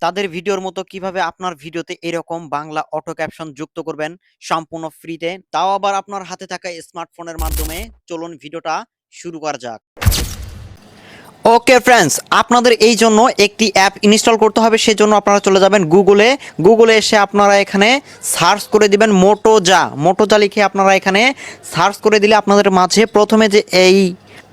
তাদের ভিডিওর মতো কিভাবে আপনার ভিডিওতে এরকম বাংলা অটো ক্যাপশন যুক্ত করবেন সম্পূর্ণ ফ্রিতে, তাও আবার আপনার হাতে থাকা স্মার্টফোনের মাধ্যমে। চলুন ভিডিওটা শুরু করা যাক। ওকে ফ্রেন্ডস, আপনাদের এই জন্য একটি অ্যাপ ইনস্টল করতে হবে। সেজন্য আপনারা চলে যাবেন গুগলে এসে আপনারা এখানে সার্চ করে দিবেন মোটোজা লিখে আপনারা এখানে সার্চ করে দিলে আপনাদের মাঝে প্রথমে যে এই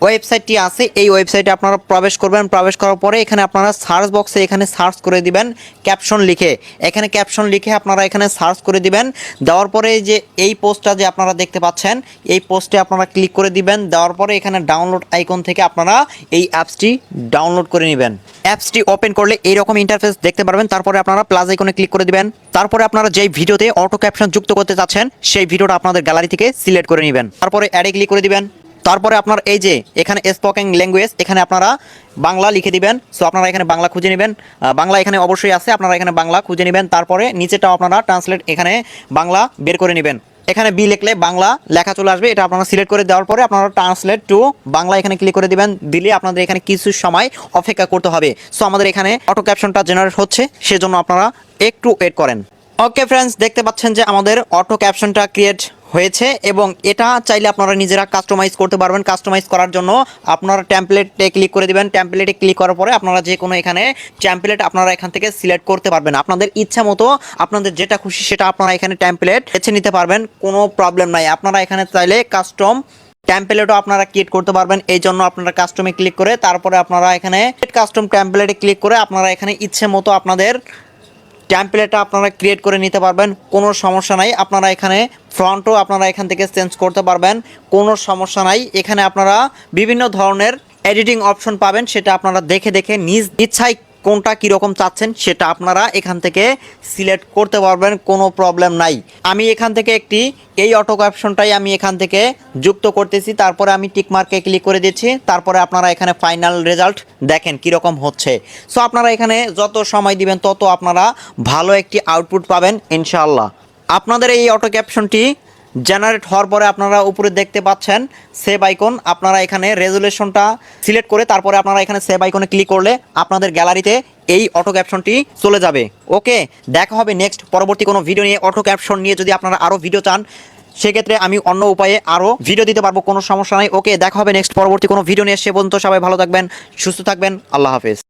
ওয়েবসাইটটি আছে এই ওয়েবসাইটে আপনারা প্রবেশ করবেন। প্রবেশ করার পরে এখানে আপনারা সার্চ বক্সে এখানে সার্চ করে দিবেন ক্যাপশন লিখে। এখানে ক্যাপশন লিখে আপনারা এখানে সার্চ করে দিবেন। দেওয়ার পরে যে এই পোস্টটা যে আপনারা দেখতে পাচ্ছেন এই পোস্টে আপনারা ক্লিক করে দিবেন। দেওয়ার পরে এখানে ডাউনলোড আইকন থেকে আপনারা এই অ্যাপসটি ডাউনলোড করে নেবেন। অ্যাপসটি ওপেন করলে এইরকম ইন্টারফেস দেখতে পারবেন। তারপরে আপনারা প্লাস আইকনে ক্লিক করে দিবেন। তারপরে আপনারা যেই ভিডিওতে অটো ক্যাপশন যুক্ত করতে চাচ্ছেন সেই ভিডিওটা আপনাদের গ্যালারি থেকে সিলেক্ট করে নেবেন। তারপরে অ্যাডে ক্লিক করে দিবেন। তারপরে আপনার এই যে এখানে স্পোকেন ল্যাঙ্গুয়েজ এখানে আপনারা বাংলা লিখে দিবেন। সো আপনারা এখানে বাংলা খুঁজে নেবেন। বাংলা এখানে অবশ্যই আছে, আপনারা এখানে বাংলা খুঁজে নেবেন। তারপরে নিচেটাও আপনারা ট্রান্সলেট এখানে বাংলা বের করে নেবেন। এখানে বি লিখলে বাংলা লেখা চলে আসবে, এটা আপনারা সিলেক্ট করে দেওয়ার পরে আপনারা ট্রান্সলেট টু বাংলা এখানে ক্লিক করে দিবেন। দিলে আপনাদের এখানে কিছু সময় অপেক্ষা করতে হবে। সো আমাদের এখানে অটো ক্যাপশনটা জেনারেট হচ্ছে, সেজন্য আপনারা একটু ওয়েট করেন। ওকে ফ্রেন্ডস, দেখতে পাচ্ছেন যে আমাদের অটো ক্যাপশনটা ক্রিয়েট হয়েছে এবং এটা চাইলে আপনারা নিজেরা কাস্টমাইজ করতে পারবেন। কাস্টমাইজ করার জন্য আপনারা টেমপ্লেটে ক্লিক করে দিবেন। টেমপ্লেটে ক্লিক করার পরে আপনারা যে কোনো এখানে টেমপ্লেট আপনারা এখান থেকে সিলেক্ট করতে পারবেন। আপনাদের ইচ্ছা মতো আপনাদের যেটা খুশি সেটা আপনারা এখানে টেমপ্লেট বেছে নিতে পারবেন, কোনো প্রবলেম নাই। আপনারা এখানে চাইলে কাস্টম টেমপ্লেটও আপনারা ক্রিয়েট করতে পারবেন। এই জন্য আপনারা কাস্টমে ক্লিক করে তারপরে আপনারা এখানে কাস্টম টেমপ্লেটে ক্লিক করে আপনারা এখানে ইচ্ছে মতো আপনাদের টেমপ্লেটটা আপনারা ক্রিয়েট করে নিতে পারবেন, কোনো সমস্যা নাই। আপনারা এখানে ফ্রন্টও আপনারা এখান থেকে চেঞ্জ করতে পারবেন, কোনো সমস্যা নাই। এখানে আপনারা বিভিন্ন ধরনের এডিটিং অপশন পাবেন, সেটা আপনারা দেখে দেখে নিজ ইচ্ছায় কোনটা কীরকম চাচ্ছেন সেটা আপনারা এখান থেকে সিলেক্ট করতে পারবেন, কোনো প্রবলেম নাই। আমি এখান থেকে একটি এই অটো ক্যাপশনটাই আমি এখান থেকে যুক্ত করতেছি। তারপরে আমি টিক মার্কে ক্লিক করে দিচ্ছি। তারপরে আপনারা এখানে ফাইনাল রেজাল্ট দেখেন কীরকম হচ্ছে। সো আপনারা এখানে যত সময় দিবেন তত আপনারা ভালো একটি আউটপুট পাবেন ইনশাআল্লাহ। আপনাদের এই অটো ক্যাপশনটি জেনারেট হওয়ার পরে আপনারা উপরে দেখতে পাচ্ছেন সেভ আইকন। আপনারা এখানে রেজুলেশনটা সিলেক্ট করে তারপরে আপনারা এখানে সেভ আইকনে ক্লিক করলে আপনাদের গ্যালারিতে এই অটো ক্যাপশনটি চলে যাবে। ওকে, দেখা হবে নেক্সট পরবর্তী কোনো ভিডিও নিয়ে। অটো ক্যাপশন নিয়ে যদি আপনারা আরও ভিডিও চান সেক্ষেত্রে আমি অন্য উপায়ে আরও ভিডিও দিতে পারবো, কোনো সমস্যা নাই। ওকে, দেখা হবে নেক্সট পরবর্তী কোনো ভিডিও নিয়ে। সে পর্যন্ত সবাই ভালো থাকবেন, সুস্থ থাকবেন। আল্লাহ হাফেজ।